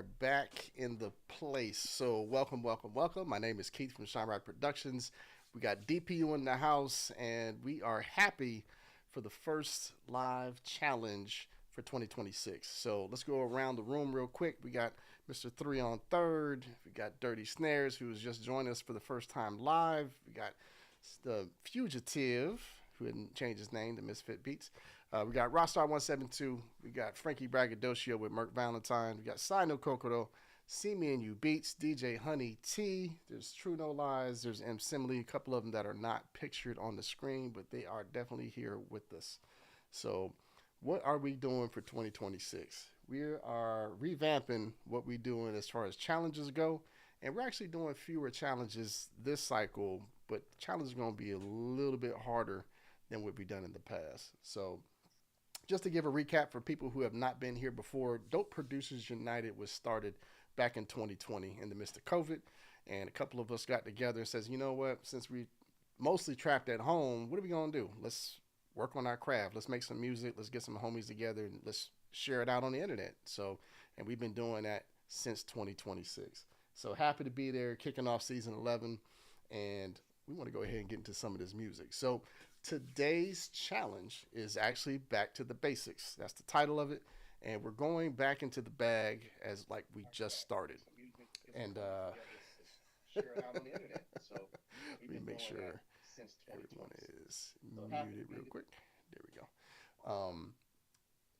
are back in the place. So welcome. My name is Keith from DopeProducers. We got DPU in the house, and we are happy for the first live challenge for 2026. So let's go around the room real quick. We got Mr. 3 on third. We got Dirty Snares, who has just joined us for the first time live. We got the Fugitive, who didn't change his name to Misfit Beats. We got Rockstar 172. We got Frankie Braggadocio with Merc Valentine. We got Sino Kokoro, See Me and You Beats, DJ Honey T. There's True No Lies. There's M. Simile. A couple of them that are not pictured on the screen, but they are definitely here with us. So what are we doing for 2026? We are revamping what we're doing as far as challenges go. And we're actually doing fewer challenges this cycle, but challenges are going to be a little bit harder than what we've done in the past. So just to give a recap for people who have not been here before, Dope Producers United was started back in 2020 in the midst of COVID. And a couple of us got together and says, you know what, since we mostly trapped at home, what are we going to do? Let's work on our craft. Let's make some music. Let's get some homies together and let's share it out on the internet. So, and we've been doing that since 2026. So happy to be there, kicking off season 11. And we want to go ahead and get into some of this music. So today's challenge is actually back to the basics. That's the title of it. And we're going back into the bag as like we just started. And let me make sure everyone is muted real quick. There we go.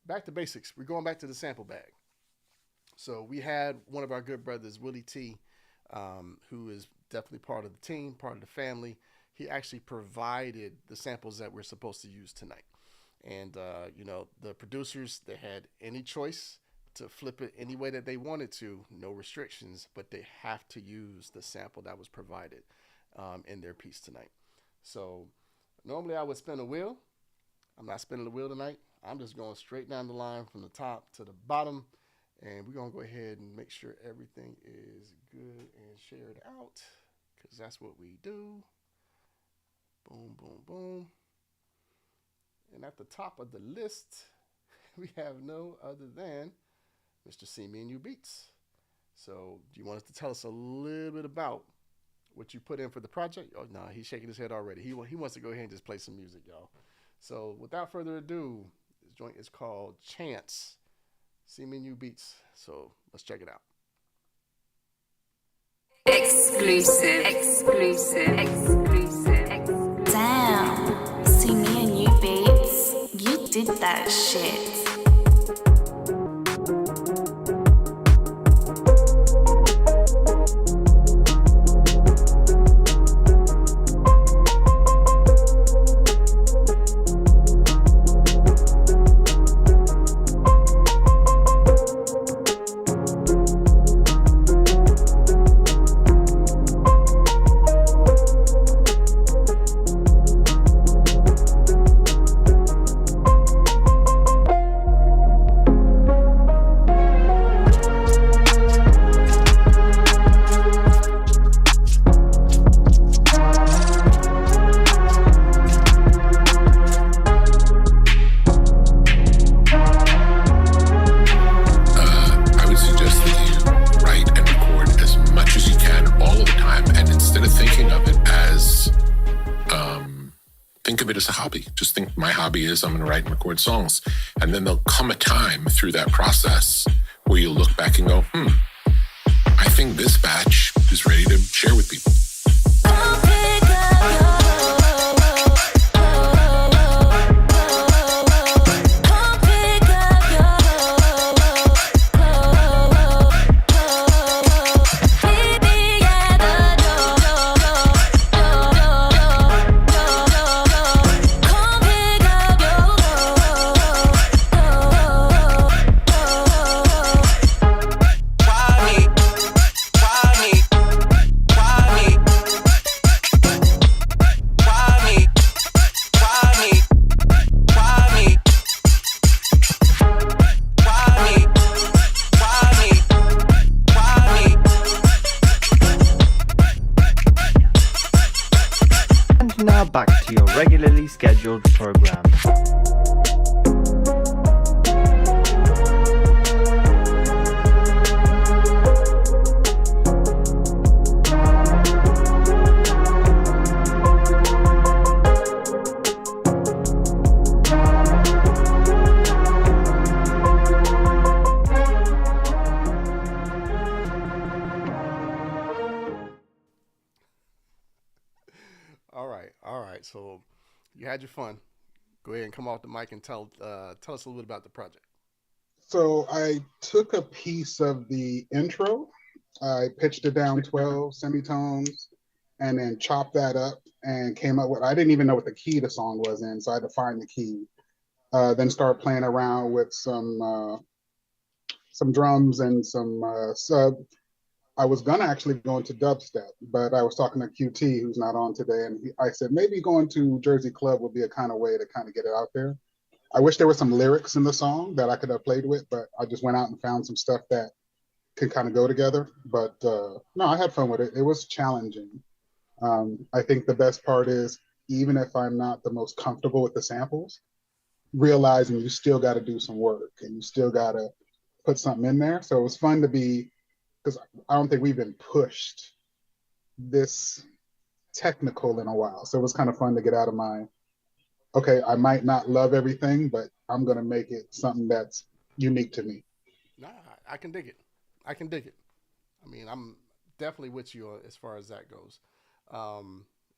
Back to basics. We're going back to the sample bag. So we had one of our good brothers, Willie T, who is definitely part of the team, part of the family. He actually provided the samples that we're supposed to use tonight. And, you know, the producers, they had any choice to flip it any way that they wanted to, no restrictions, but they have to use the sample that was provided in their piece tonight. So normally I would spin a wheel. I'm not spinning the wheel tonight. I'm just going straight down the line from the top to the bottom. And we're going to go ahead and make sure everything is good and shared out, because that's what we do. Boom, boom, boom. And at the top of the list, we have no other than Mr. See Me and You Beats. So do you want us to tell us a little bit about what you put in for the project? Oh, no, he's shaking his head already. He wants to go ahead and just play some music, y'all. So without further ado, this joint is called Chance. See Me and You Beats. So let's check it out. Exclusive. Damn. See Me and You Beats. You did that shit. Is I'm going to write and record songs. And then there'll come a time through that process where you'll look back and go, I think this batch is ready to share with people. Back to your regularly scheduled program. You had your fun. Go ahead and come off the mic and tell us a little bit about the project. So I took a piece of the intro, I pitched it down 12 semitones, and then chopped that up and came up with, I didn't even know what the key the song was in, so I had to find the key. Then start playing around with some drums and some sub. I was gonna actually go into dubstep, but I was talking to QT, who's not on today, and I said maybe going to Jersey Club would be a kind of way to kind of get it out there. I wish there were some lyrics in the song that I could have played with, but I just went out and found some stuff that could kind of go together. But no, I had fun with it. It was challenging. I think the best part is, even if I'm not the most comfortable with the samples, realizing you still got to do some work and you still got to put something in there. So it was fun to be, because I don't think we've been pushed this technical in a while. So it was kind of fun to get out of my, okay, I might not love everything, but I'm going to make it something that's unique to me. Nah, I can dig it. I can dig it. I mean, I'm definitely with you as far as that goes.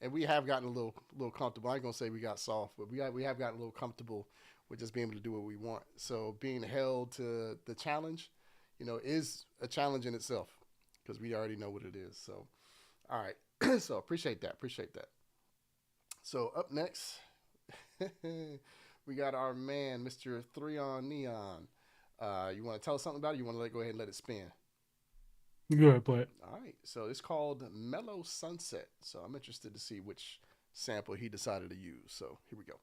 And we have gotten a little comfortable. I ain't gonna say we got soft, but we have gotten a little comfortable with just being able to do what we want. So being held to the challenge, is a challenge in itself because we already know what it is. So, all right. So appreciate that. Appreciate that. So up next, we got our man, Mr. 3 on Neon. You want to tell us something about it? You want to go ahead and let it spin? Go ahead, play it. All right. So it's called Mellow Sunset. So I'm interested to see which sample he decided to use. So here we go.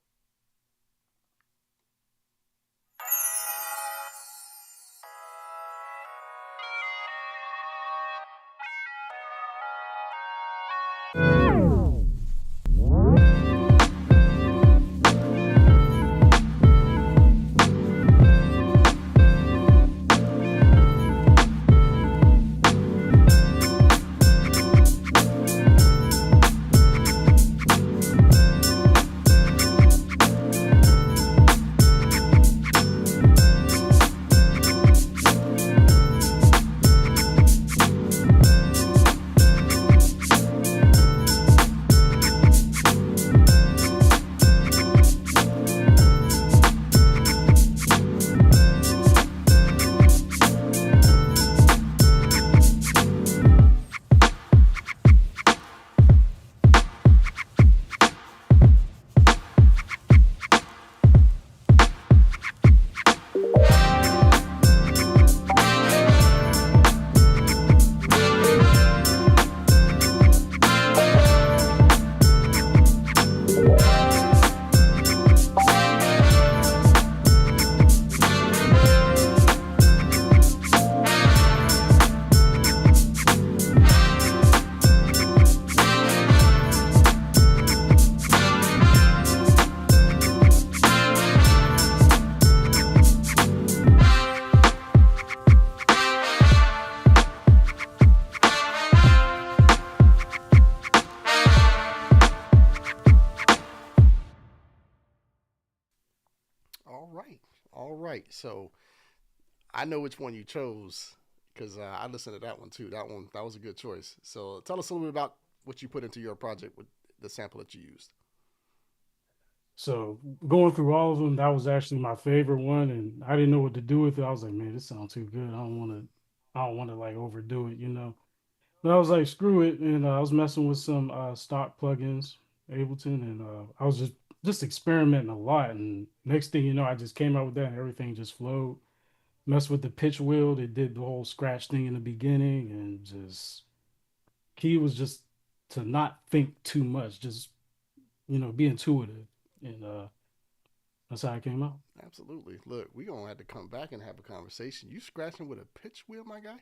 All right. All right. So I know which one you chose because I listened to that one too. That was a good choice. So tell us a little bit about what you put into your project with the sample that you used. So going through all of them, that was actually my favorite one, and I didn't know what to do with it. I was like, man, this sounds too good. I don't want to like overdo it, you know. But I was like, screw it, and I was messing with some stock plugins, Ableton, and I was just experimenting a lot. And next thing you know, I just came out with that, and everything just flowed. Messed with the pitch wheel, they did the whole scratch thing in the beginning, and just key was just to not think too much, just be intuitive, and that's how it came out. Absolutely. Look, we're going to have to come back and have a conversation. You scratching with a pitch wheel, my guy?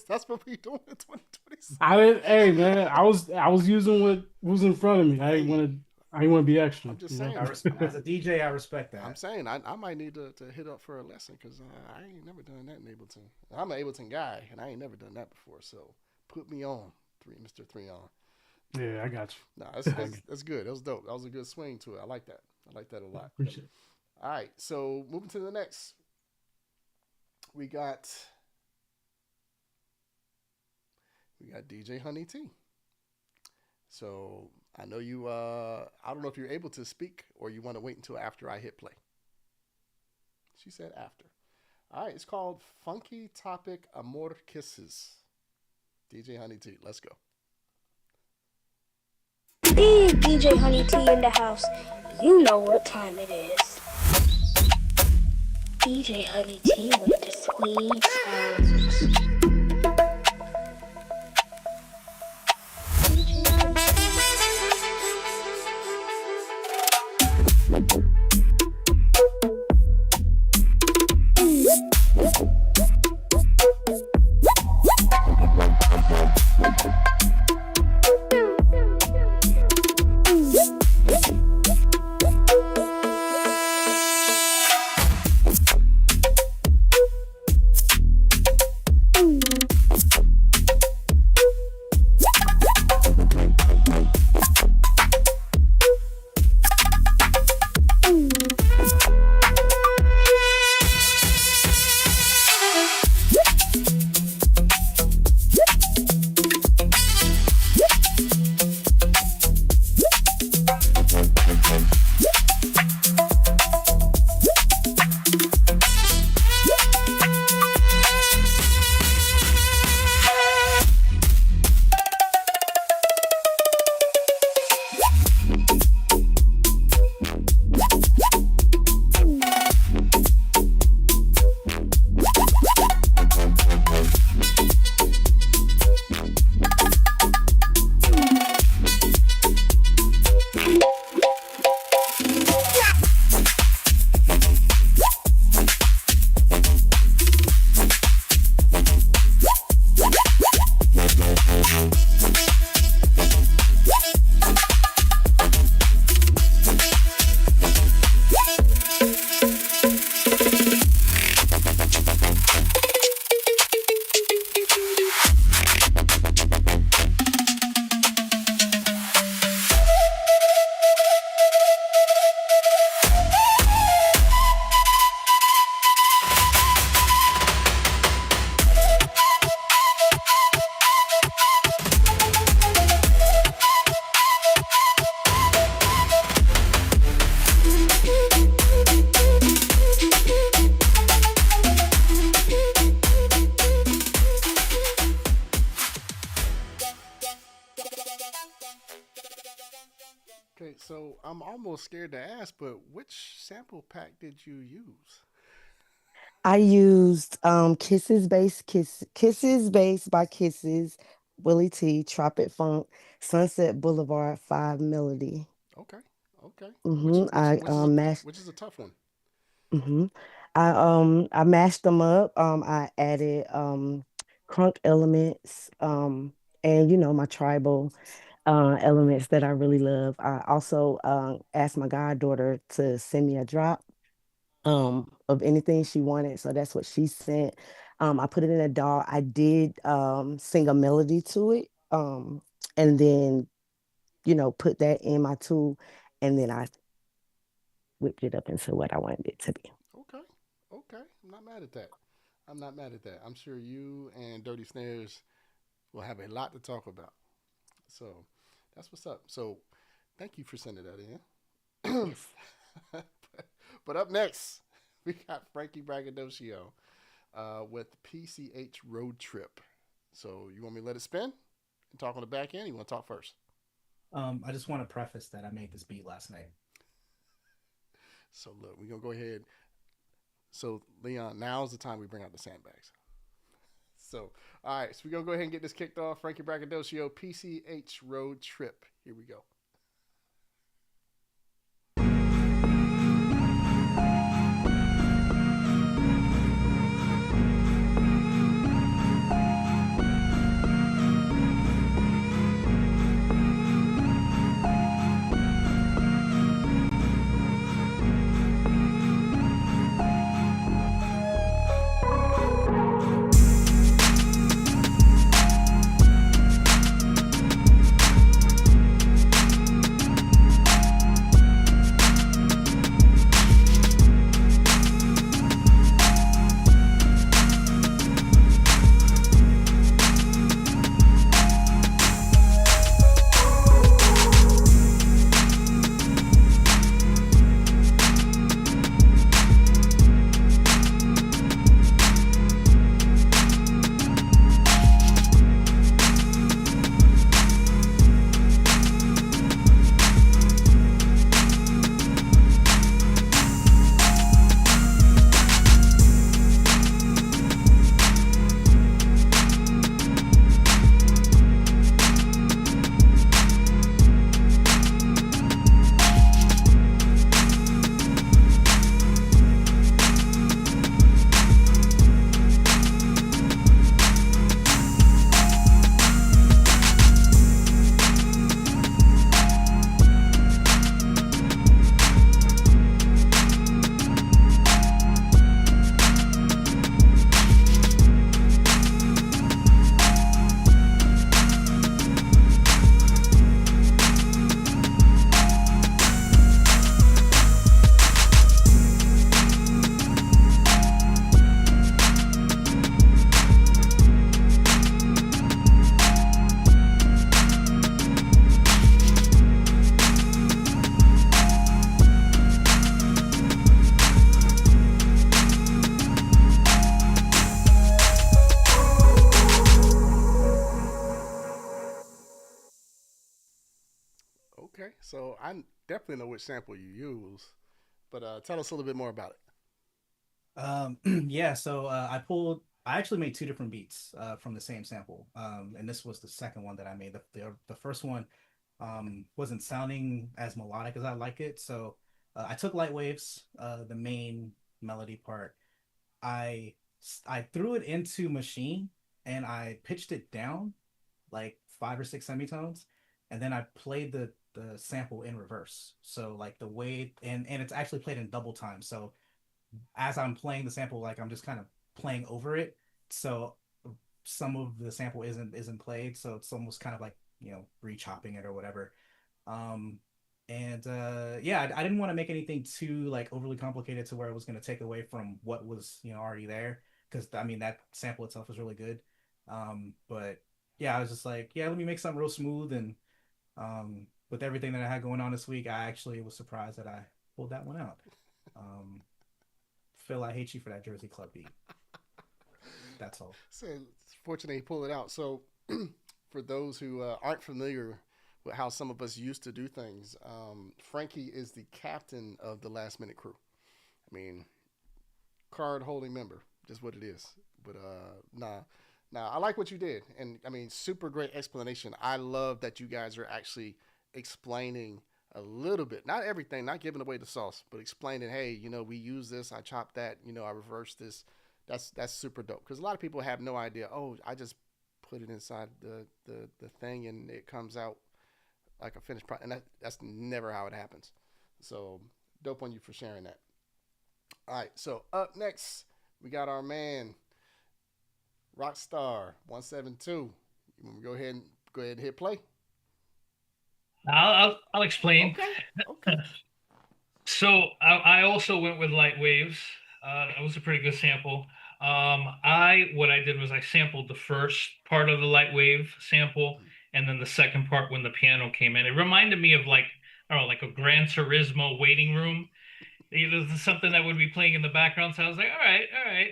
That's what we doing in 2026. I didn't. Hey man, I was using what was in front of me. I didn't want to be extra. I'm just saying. As a DJ, I respect that. I'm saying I might need to hit up for a lesson because I ain't never done that in Ableton. I'm an Ableton guy and I ain't never done that before. So put me on, Mr. 3 on. Yeah, I got you. Nah, that's good. That was dope. That was a good swing to it. I like that. I like that a lot. Appreciate it. All right, so moving to the next, we got DJ Honey T. So I know you. I don't know if you're able to speak or you want to wait until after I hit play. She said after. All right, it's called Funky Topic Amor Kisses. DJ Honey T, let's go. Big DJ Honey T in the house. You know what time it is. DJ Honey T with the sweet sounds. Okay, so I'm almost scared to ask, but which sample pack did you use? I used Kisses Base by Kisses, Willie T, Tropic Funk, Sunset Boulevard 5 Melody. Okay, okay. Mm-hmm. Mashed. Which is a tough one. Mm-hmm. I mashed them up. I added crunk elements, and my tribal elements that I really love. I also asked my goddaughter to send me a drop of anything she wanted. So that's what she sent. I put it in a DAW. I did sing a melody to it. And then, put that in my tool, and then I whipped it up into what I wanted it to be. Okay, okay. I'm not mad at that. I'm not mad at that. I'm sure you and Dirty Snares will have a lot to talk about. So that's what's up. So thank you for sending that in. But up next, we got Frankie Braggadocio with PCH Road Trip. So you want me to let it spin and talk on the back end? Or you want to talk first? I just want to preface that I made this beat last night. So look, we're going to go ahead. So Leon, now's the time we bring out the sandbags. So, all right. So we're going to go ahead and get this kicked off. Frankie Braggadocio, PCH Road Trip. Here we go. I definitely know which sample you use, but tell us a little bit more about it. Yeah, so I actually made two different beats from the same sample. And this was the second one that I made. The first one wasn't sounding as melodic as I like it. So I took Light Waves, the main melody part. I threw it into Machine and I pitched it down like 5 or 6 semitones, and then I played the sample in reverse. So like the way and it's actually played in double time. So as I'm playing the sample, like I'm just kind of playing over it. So some of the sample isn't played. So it's almost kind of like, re-chopping it or whatever. Yeah, I didn't want to make anything too like overly complicated to where it was going to take away from what was, already there. Because I mean, that sample itself was really good. But yeah, I was just like, yeah, let me make something real smooth. And with everything that I had going on this week, I actually was surprised that I pulled that one out. Phil, I hate you for that Jersey Club beat. That's all. So it's fortunate he pulled it out. So for those who aren't familiar with how some of us used to do things, Frankie is the captain of the Last Minute Crew. I mean, card holding member, just what it is. But nah, I like what you did, and I mean, super great explanation. I love that you guys are actually explaining a little bit, not everything, not giving away the sauce, but explaining, hey, we use this, I chopped that, I reversed this. That's super dope, because a lot of people have no idea. Oh, I just put it inside the thing and it comes out like a finished product, and that's never how it happens. So dope on you for sharing that. All right, so up next we got our man Rockstar 172. You want me to go ahead and hit play? I'll explain. Okay. So I also went with Light Waves. It was a pretty good sample. What I did was I sampled the first part of the Light Wave sample, and then the second part when the piano came in. It reminded me of like a Gran Turismo waiting room. Something that would be playing in the background. So I was like, all right.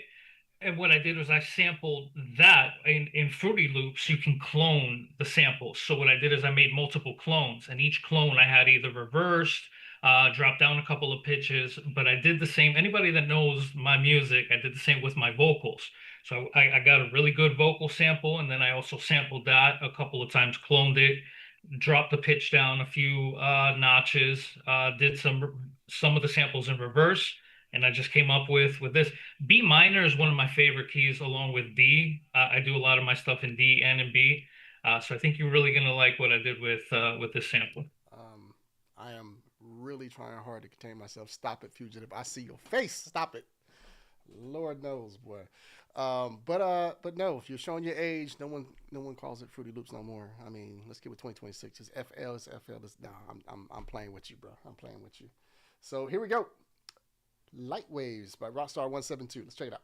And what I did was I sampled that in Fruity Loops. You can clone the samples. So what I did is I made multiple clones, and each clone I had either reversed, dropped down a couple of pitches, but I did the same. Anybody that knows my music, I did the same with my vocals. So I got a really good vocal sample, and then I also sampled that a couple of times, cloned it, dropped the pitch down a few notches, did some of the samples in reverse. And I just came up with this. B minor is one of my favorite keys, along with D. I do a lot of my stuff in D and in B. So I think you're really gonna like what I did with this sample. I am really trying hard to contain myself. Stop it, Fugitive! I see your face. Stop it. Lord knows, boy. But no, if you're showing your age, no one calls it Fruity Loops no more. I mean, let's get with 2026. It's FL. It's FL. I'm playing with you, bro. I'm playing with you. So here we go. Light Waves by Rockstar 172. Let's check it out.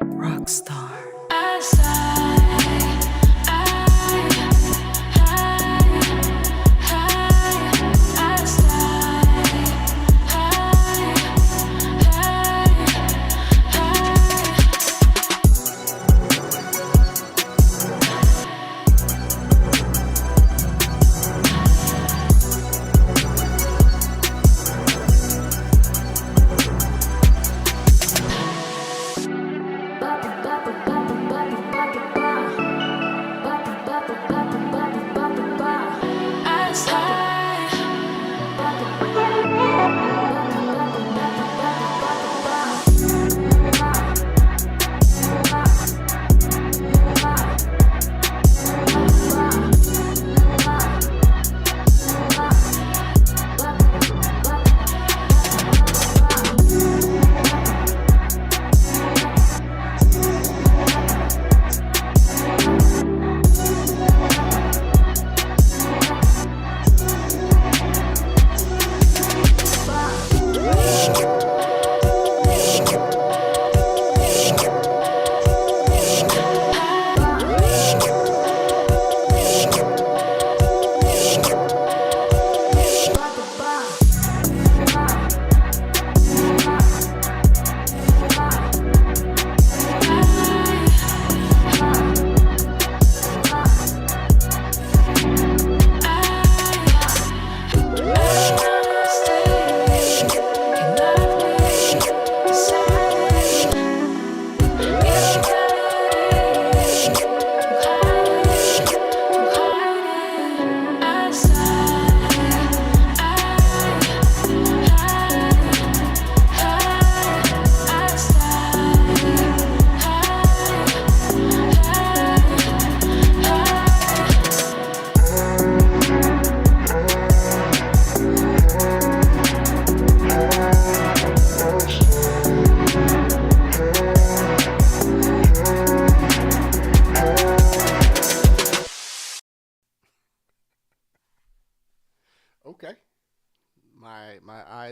Rockstar.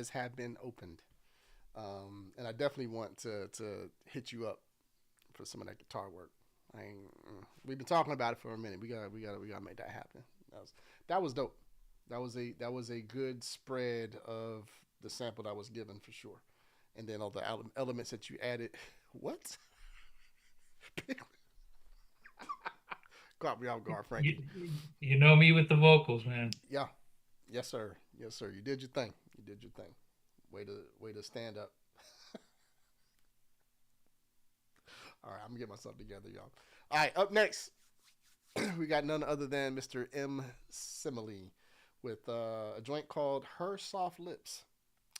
prizes have been opened. And I definitely want to hit you up for some of that guitar work. We've been talking about it for a minute. We gotta make that happen. That was dope. That was a good spread of the sample that was given for sure. And then all the elements that you added. What? Caught me off guard, Frankie. You know me with the vocals, man. Yeah. Yes, sir. Yes, sir. You did your thing. Way to stand up. All right, I'm gonna get myself together, y'all. All right, up next, we got none other than Mr. M. Simile with a joint called Her Soft Lips.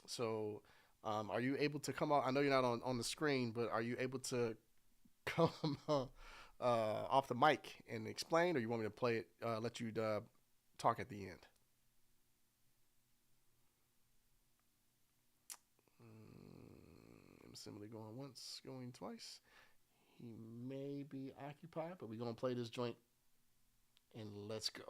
So, are you able to come out? I know you're not on the screen, but are you able to come off the mic and explain, or you want me to play it, let you talk at the end? Simile going once, going twice. He may be occupied, but we're going to play this joint and let's go.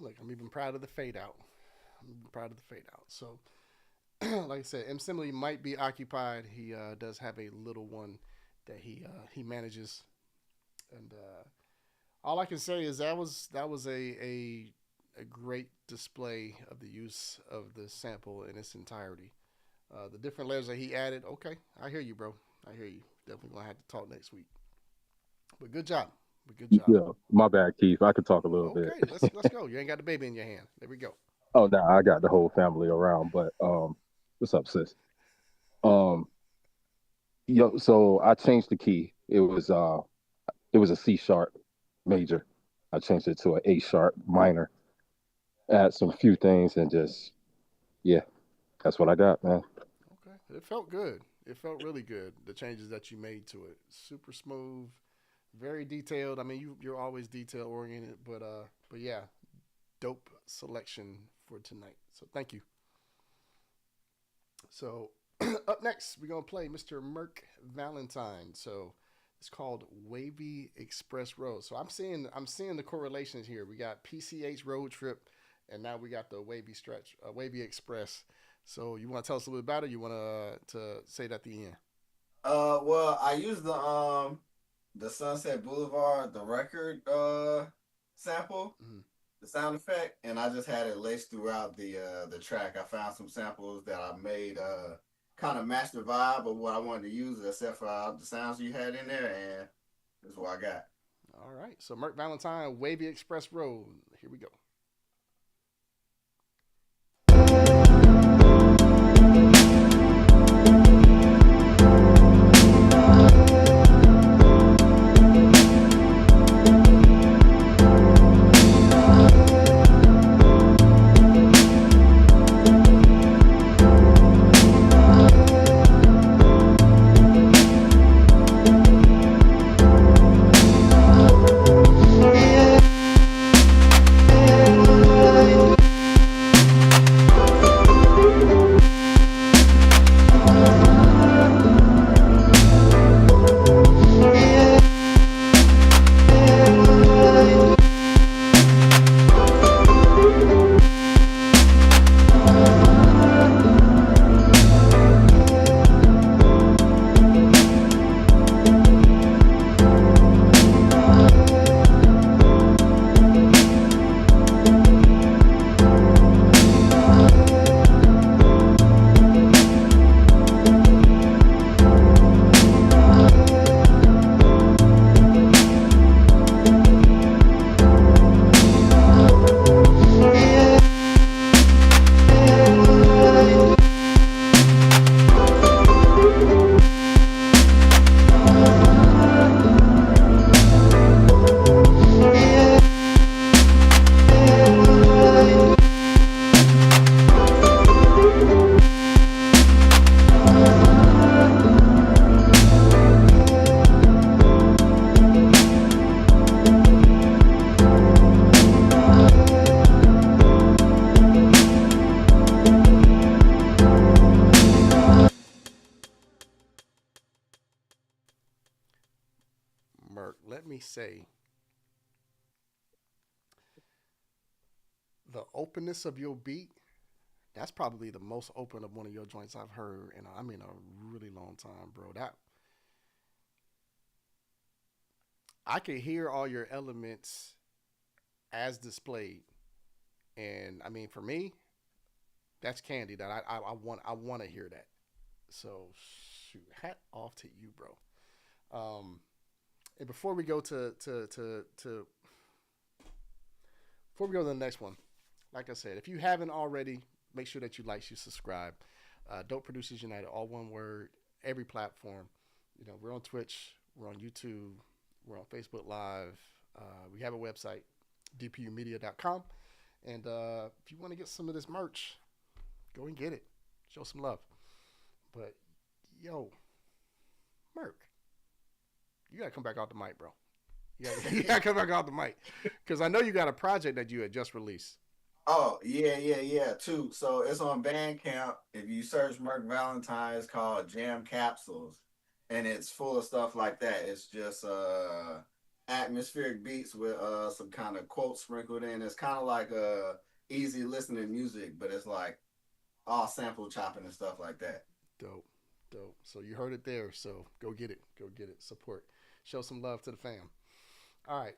Look, I'm even proud of the fade out. So, like I said, M. Simile might be occupied. He does have a little one that he manages, and all I can say is that was a great display of the use of the sample in its entirety. The different layers that he added. Okay, I hear you, bro. I hear you. Definitely gonna have to talk next week. But good job. Yeah, my bad, Keith. I could talk a little bit. Okay, let's go. You ain't got the baby in your hand. There we go. Oh, no, I got the whole family around. But what's up, sis? So I changed the key. It was a C sharp major. I changed it to an A sharp minor. Add some few things and just that's what I got, man. Okay, it felt good. It felt really good. The changes that you made to it, super smooth, very detailed. I mean, you're always detail oriented, but yeah, dope selection for tonight. So thank you. So up next, we're gonna play Mr. Merc Valentine. So it's called Wavy Express Road. So I'm seeing the correlations here. We got PCH Road Trip, and now we got the Wavy Express. So you want to tell us a little bit about it? You want to say it at the end? Well, I used the Sunset Boulevard, the record sample, the sound effect, and I just had it laced throughout the track. I found some samples that I made kind of match the vibe of what I wanted to use, except for the sounds you had in there, and that's what I got. All right. So Merc Valentine, Wavy Express Road. Here we go. Merc, let me say the openness of your beat, that's probably the most open of one of your joints I've heard in a really long time, bro. That I could hear all your elements as displayed. And I mean for me, that's candy that I want to hear that. So shoot, hat off to you, bro. And before we go to before we go to the next one, like I said, if you haven't already, make sure that you like, you subscribe. Dope Producers United, all one word, every platform. You know, we're on Twitch, we're on YouTube, we're on Facebook Live. We have a website, dpumedia.com. And if you want to get some of this merch, go and get it. Show some love. But, yo, Merc, you got to come back out the mic, bro. You got to come back out the mic. Because I know you got a project that you had just released. Oh, yeah, too. So it's on Bandcamp. If you search Merc Valentine, it's called Jam Capsules. And it's full of stuff like that. It's just atmospheric beats with some kind of quotes sprinkled in. It's kind of like easy listening music, but it's like all sample chopping and stuff like that. Dope. So you heard it there. So go get it. Support. Show some love to the fam. All right.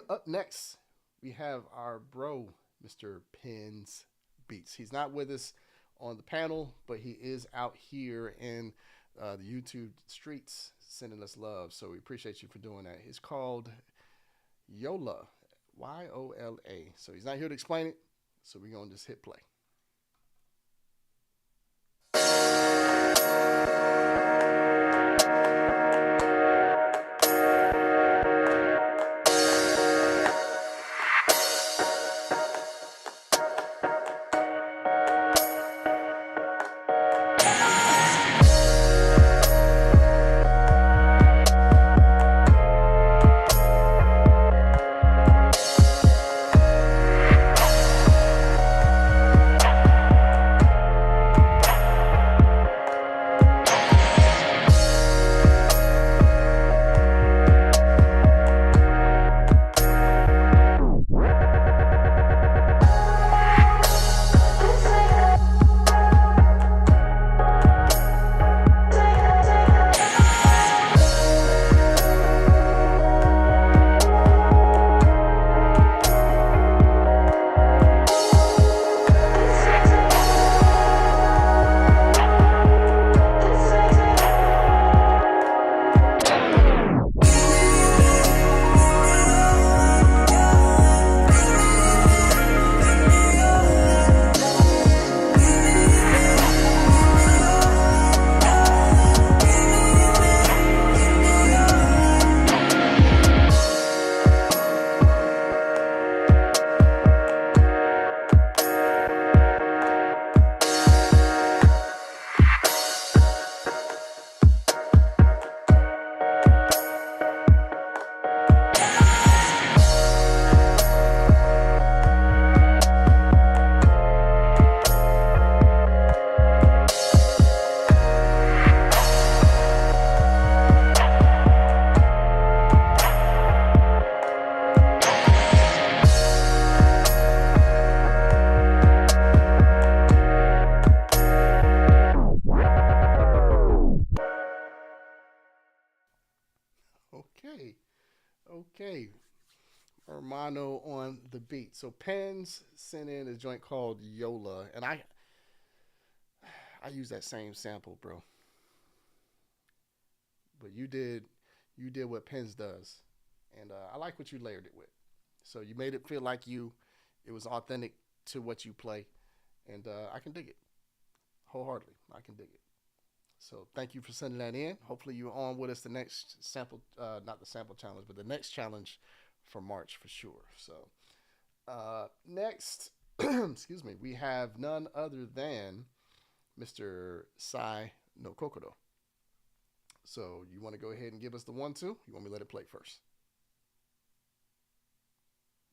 Up next, we have our bro, Mr. Pins Beats. He's not with us on the panel, but he is out here in the YouTube streets sending us love. So we appreciate you for doing that. It's called Yola, Yola. So he's not here to explain it. So we're going to just hit play. Okay. Okay. Hermano on the beat. So Pens sent in a joint called Yola, and I use that same sample, bro. But you did what Pens does, and I like what you layered it with. So you made it feel like you, it was authentic to what you play, and I can dig it wholeheartedly. I can dig it. So thank you for sending that in. Hopefully you're on with us the next sample, not the sample challenge, but the next challenge for March for sure. So next, excuse me, we have none other than Mr. Sai no Kokoro. So you want to go ahead and give us the 1-2? You want me to let it play first?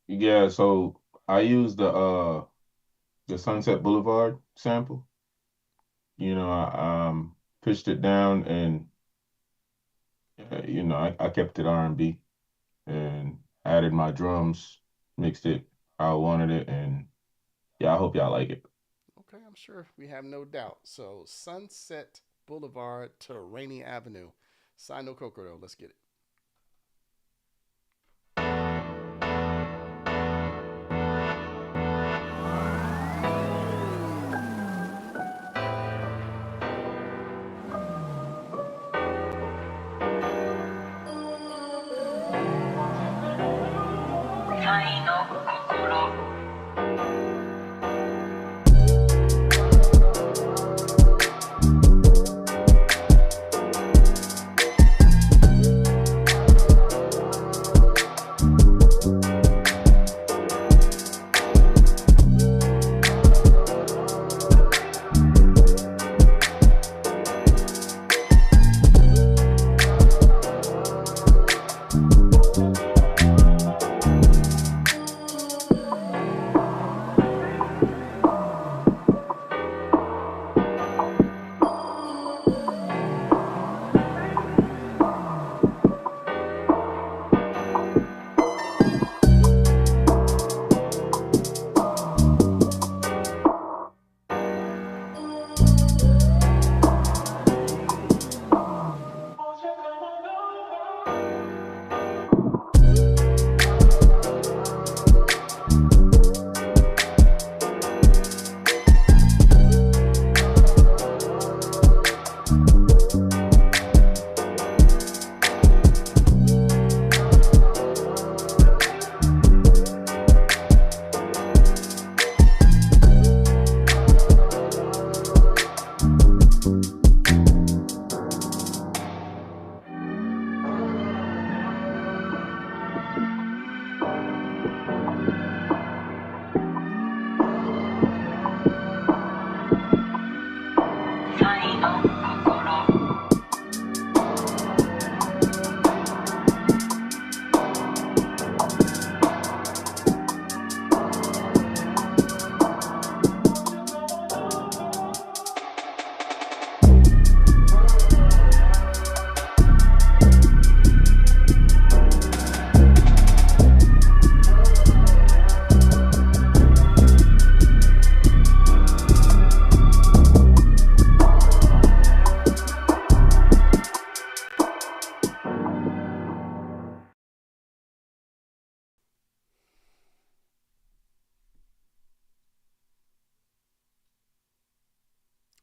Yeah, so I used the Sunset Boulevard sample. I pitched it down and I kept it R&B and added my drums, mixed it how I wanted it, and yeah, I hope y'all like it. Okay, I'm sure we have no doubt. So Sunset Boulevard to Rainy Avenue. Sai no Kokoro. Let's get it.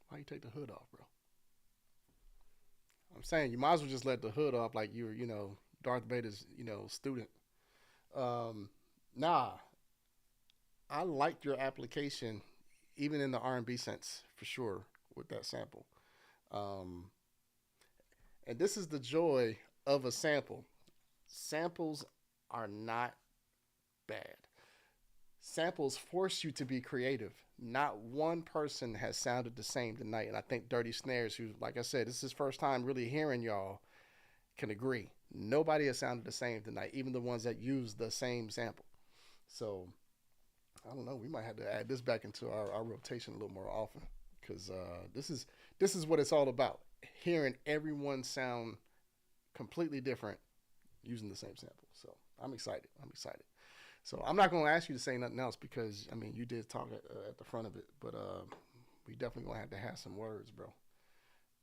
'Why you take the hood off, bro? I'm saying you might as well just let the hood off like you're, Darth Vader's, student. Nah, I liked your application, even in the R&B sense, for sure, with that sample. Um, and this is the joy of a sample. Samples are not bad. Samples force you to be creative. Not one person has sounded the same tonight, and I think Dirty Snares, who, like I said, this is his first time really hearing y'all, can agree. Nobody has sounded the same tonight, even the ones that use the same sample. So I don't know. We might have to add this back into our rotation a little more often because this is what it's all about. Hearing everyone sound completely different using the same sample. So I'm excited. I'm excited. So I'm not going to ask you to say nothing else because I mean you did talk at the front of it, but we definitely going to have some words, bro.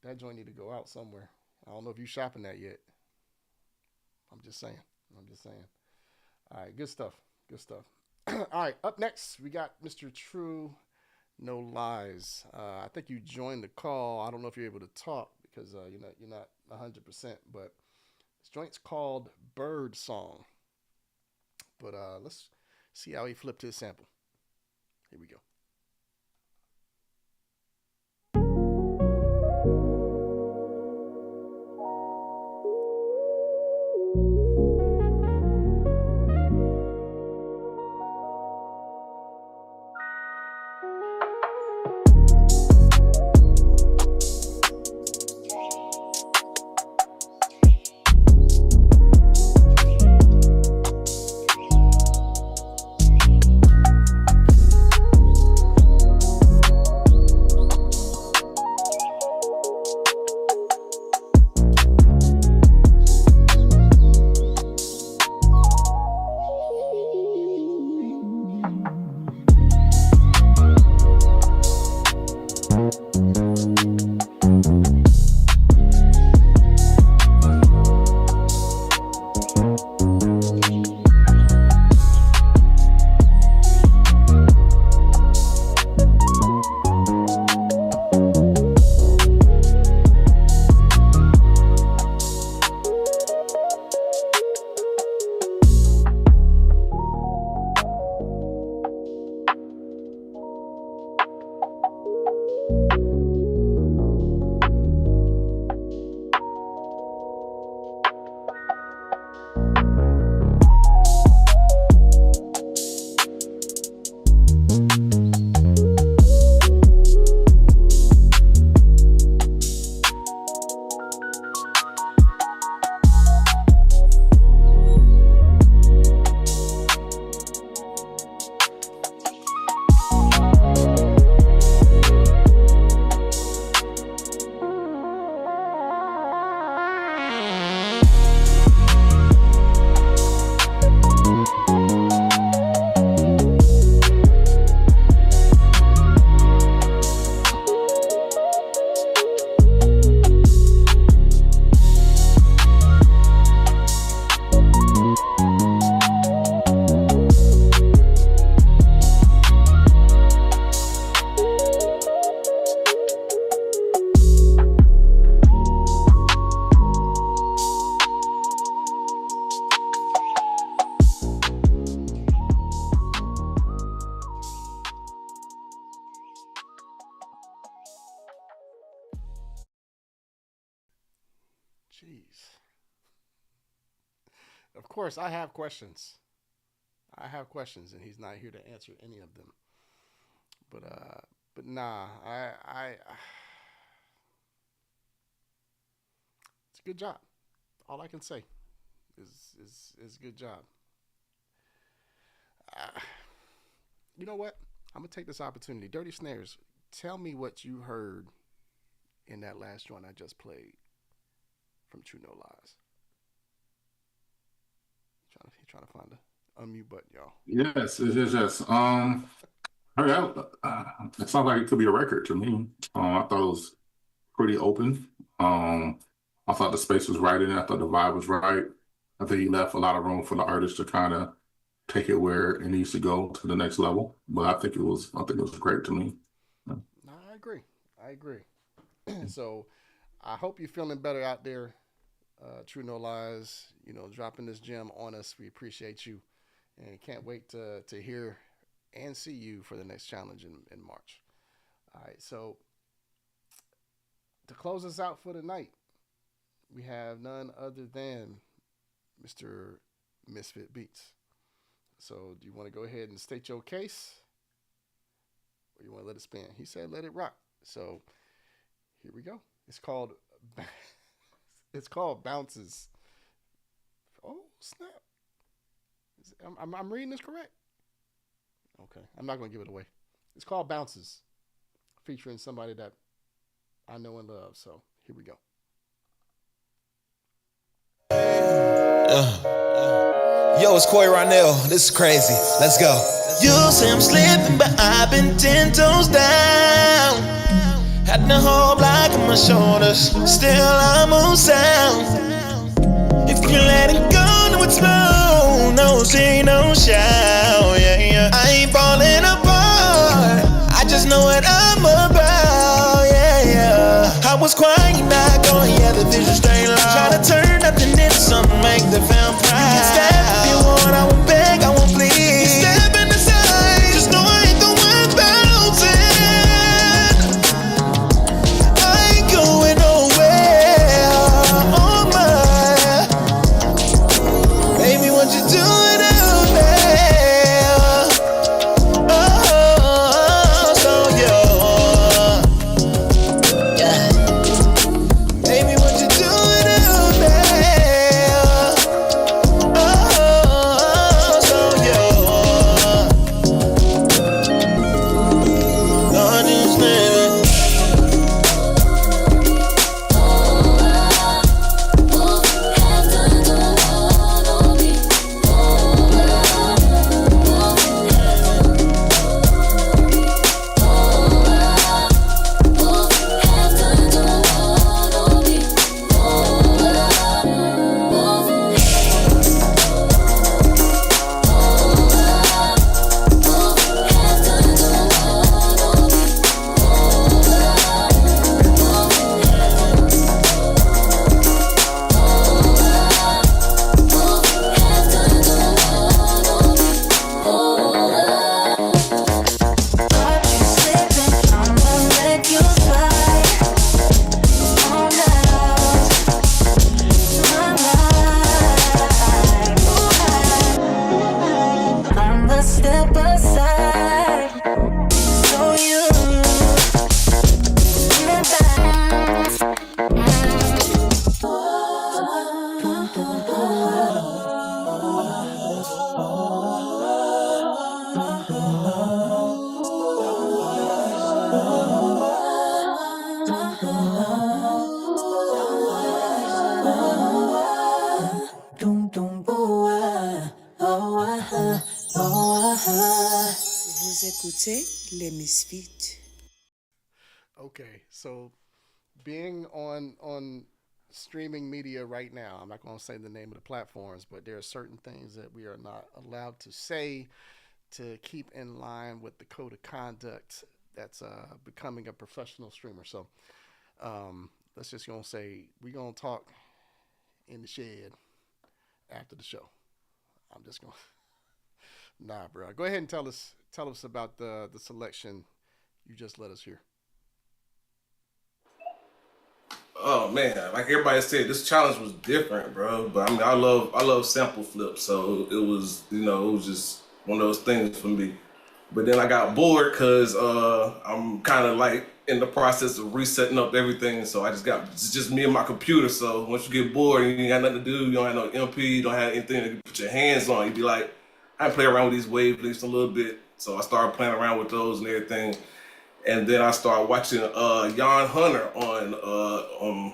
That joint need to go out somewhere. I don't know if you shopping that yet, I'm just saying. All right, good stuff. All right, up next we got Mr. True No Lies. I think you joined the call. I don't know if you're able to talk because you're not 100%, but this joint's called Bird Song. But let's see how he flipped his sample. Here we go. Jeez. Of course, I have questions. And he's not here to answer any of them. But nah, it's a good job. All I can say is good job. You know what? I'm gonna take this opportunity. Dirty Snares, tell me what you heard in that last joint I just played from True No Lies. He's trying to find the unmute button, y'all. Yes. It sounds like it could be a record to me. I thought it was pretty open. I thought the space was right in it. I thought the vibe was right. I think he left a lot of room for the artist to kind of take it where it needs to go to the next level. But I think it was great to me. No, I agree. So I hope you're feeling better out there. True No Lies, dropping this gem on us. We appreciate you and can't wait to hear and see you for the next challenge in March. All right, so to close us out for the night, we have none other than Mr. Misfit Beats. So do you want to go ahead and state your case? Or you want to let it spin? He said let it rock. So here we go. It's called Bounces. Oh, snap. I'm reading this correct. Okay, I'm not going to give it away. It's called Bounces, featuring somebody that I know and love. So here we go. Yo, it's Coy Ronell. This is crazy. Let's go. You say I'm slipping, but I've been 10 toes down. Had the whole block on my shoulders. Still, I'm on sound. If can let it go, no it's slow. No say, no shout, yeah, yeah. I ain't falling apart, I just know what I'm about, yeah, yeah. I was quiet, not going, yeah, the vision stay low. Try to turn nothing into something, make the film proud. You can step if you want, I won't beg, I won't plead. You step in the side, just know I ain't the one bouncing. I ain't going nowhere, oh my. Baby, what you doing out there? Oh, so yeah. Baby, what you doing out there? Oh, so yeah. Lord, just live it. Step aside, so you Vous écoutez les Misfits. Okay, so being on streaming media right now, I'm not going to say the name of the platforms, but there are certain things that we are not allowed to say to keep in line with the code of conduct that's becoming a professional streamer. So let's just gonna say we're gonna talk in the shed after the show. I'm just gonna nah, bro. Go ahead and tell us about the selection you just let us hear. Oh man, like everybody said, this challenge was different, bro. But I mean, I love sample flips, so it was it was just one of those things for me. But then I got bored because I'm kind of like in the process of resetting up everything, so it's just me and my computer. So once you get bored and you ain't got nothing to do, you don't have no MP, you don't have anything to put your hands on, you be like, I play around with these wavelengths a little bit. So I started playing around with those and everything. And then I started watching Jan Hunter on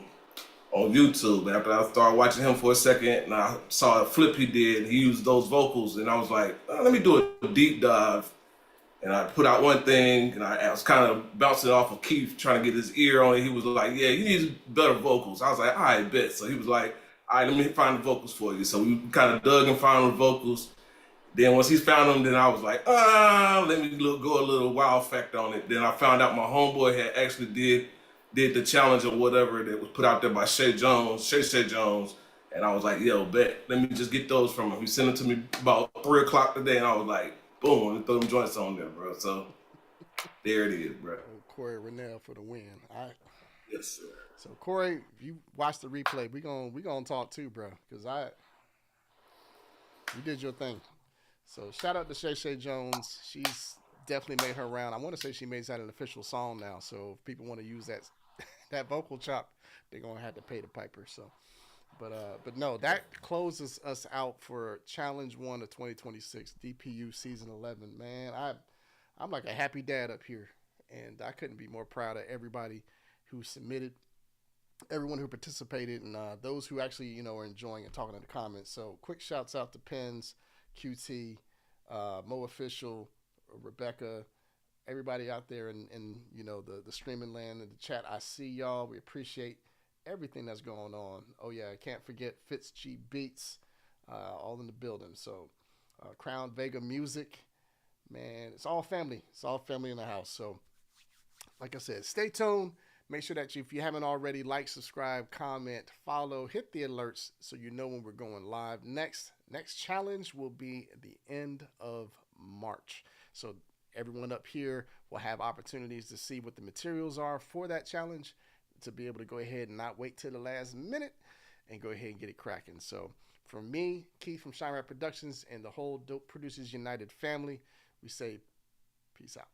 YouTube. After I started watching him for a second, and I saw a flip he did, he used those vocals, and I was like, let me do a deep dive. And I put out one thing, and I was kind of bouncing off of Keith, trying to get his ear on it. He was like, yeah, you need better vocals. I was like, all right, bet. So he was like, all right, let me find the vocals for you. So we kind of dug and found the vocals. Then once he found them, then I was like, let me go a little wow factor on it. Then I found out my homeboy had actually did the challenge or whatever that was put out there by Shay Jones. And I was like, yo, bet. Let me just get those from him. He sent it to me about 3 o'clock today, and I was like, boom, let me throw them joints on there, bro. So there it is, bro. Corey Rennell for the win. Yes, sir. So Corey, if you watch the replay, we gonna talk too, bro, because you did your thing. So shout out to Shay Jones. She's definitely made her round. I want to say she made that an official song now. So if people want to use that vocal chop, they're gonna have to pay the piper. So, but no, that closes us out for Challenge 1 of 2026 DPU Season 11. Man, I'm like a happy dad up here, and I couldn't be more proud of everybody who submitted, everyone who participated, and those who actually are enjoying and talking in the comments. So quick shouts out to Pens, QT, Mo Official, Rebecca, everybody out there in the streaming land and the chat. I see y'all. We appreciate everything that's going on. Oh yeah, I can't forget Fitz G Beats, all in the building. So Crown Vega Music, man, it's all family. It's all family in the house. So like I said, stay tuned. Make sure that if you haven't already, like, subscribe, comment, follow, hit the alerts so you know when we're going live. Next challenge will be the end of March. So everyone up here will have opportunities to see what the materials are for that challenge, to be able to go ahead and not wait till the last minute and go ahead and get it cracking. So from me, Keith from Shine Rap Productions, and the whole Dope Producers United family, we say peace out.